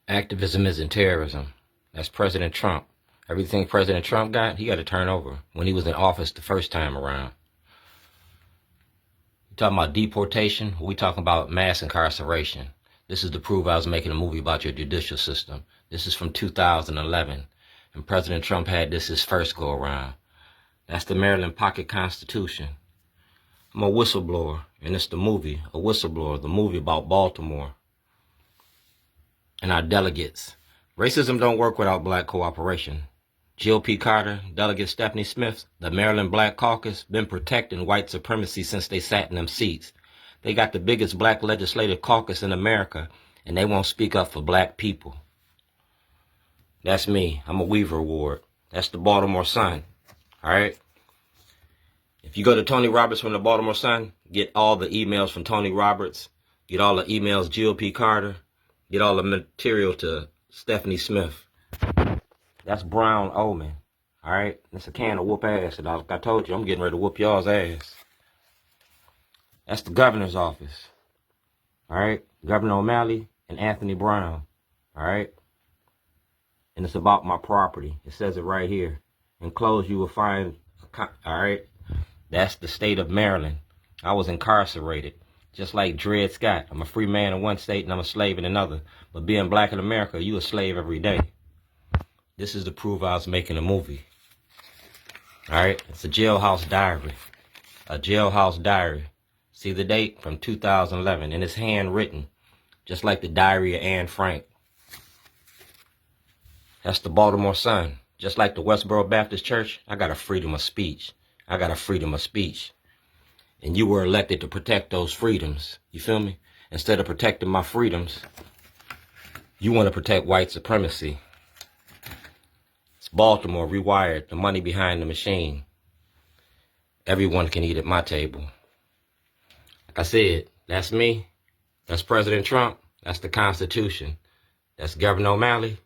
Activism isn't terrorism. That's President Trump. Everything President Trump got, he got to turn over when he was in office the first time around. You talking about deportation? We talking about mass incarceration. This is to prove I was making a movie about your judicial system. This is from 2011, and President Trump had this his first go around. That's the Maryland Pocket Constitution. I'm a whistleblower, and it's the movie, A Whistleblower, the movie about Baltimore and our delegates. Racism don't work without black cooperation. Jill P. Carter, Delegate Stephanie Smith, the Maryland Black Caucus, been protecting white supremacy since they sat in them seats. They got the biggest black legislative caucus in America, and they won't speak up for black people. That's me. I'm a Weaver Award. That's the Baltimore Sun. All right? If you go to Tony Roberts from the Baltimore Sun, get all the emails from Tony Roberts, get all the emails Jill P. Carter, get all the material to Stephanie Smith. That's Brown Omen. All right? That's a can of whoop ass. And like I told you, I'm getting ready to whoop y'all's ass. That's the governor's office. All right? Governor O'Malley and Anthony Brown. All right? And it's about my property. It says it right here. Enclosed, you will find, all right? That's the state of Maryland. I was incarcerated, just like Dred Scott. I'm a free man in one state and I'm a slave in another. But being black in America, you a slave every day. This is to prove I was making a movie. All right? It's a Jailhouse Diary. A Jailhouse Diary. See the date? From 2011. And it's handwritten, just like the diary of Anne Frank. That's the Baltimore Sun. Just like the Westboro Baptist Church, I got a freedom of speech. I got a freedom of speech. And you were elected to protect those freedoms. You feel me? Instead of protecting my freedoms, you want to protect white supremacy. It's Baltimore rewired, the money behind the machine. Everyone can eat at my table. Like I said, that's me. That's President Trump. That's the Constitution. That's Governor O'Malley.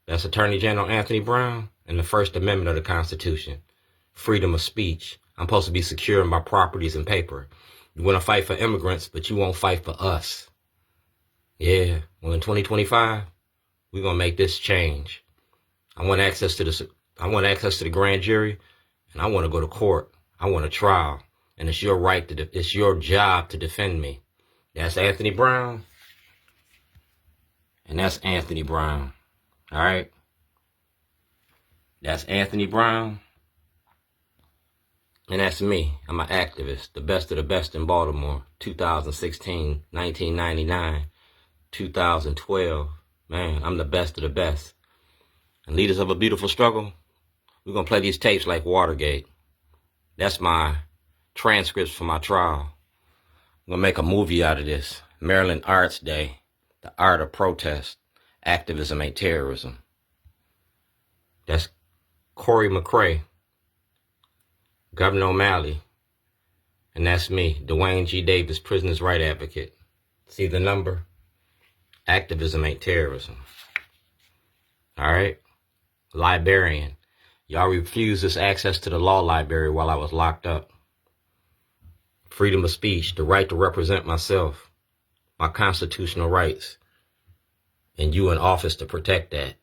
That's Attorney General Anthony Brown. And the First Amendment of the Constitution. Freedom of speech. I'm supposed to be securing my properties and paper. You want to fight for immigrants, but you won't fight for us. Yeah, well, in 2025, we're gonna make this change. I want access to the grand jury, and I want to go to court. I want a trial, and it's your right it's your job to defend me. That's Anthony Brown, and that's Anthony Brown. All right, that's Anthony Brown. And that's me. I'm an activist, the best of the best in Baltimore. 2016, 1999, 2012. Man, I'm the best of the best. And leaders of a beautiful struggle, we're going to play these tapes like Watergate. That's my transcripts for my trial. I'm going to make a movie out of this. Maryland Arts Day, the art of protest. Activism ain't terrorism. That's Corey McCrae. Governor O'Malley, and that's me, Dwayne G. Davis, prisoner's right advocate. See the number? Activism ain't terrorism. All right? Librarian. Y'all refused this access to the law library while I was locked up. Freedom of speech, the right to represent myself, my constitutional rights, and you in office to protect that.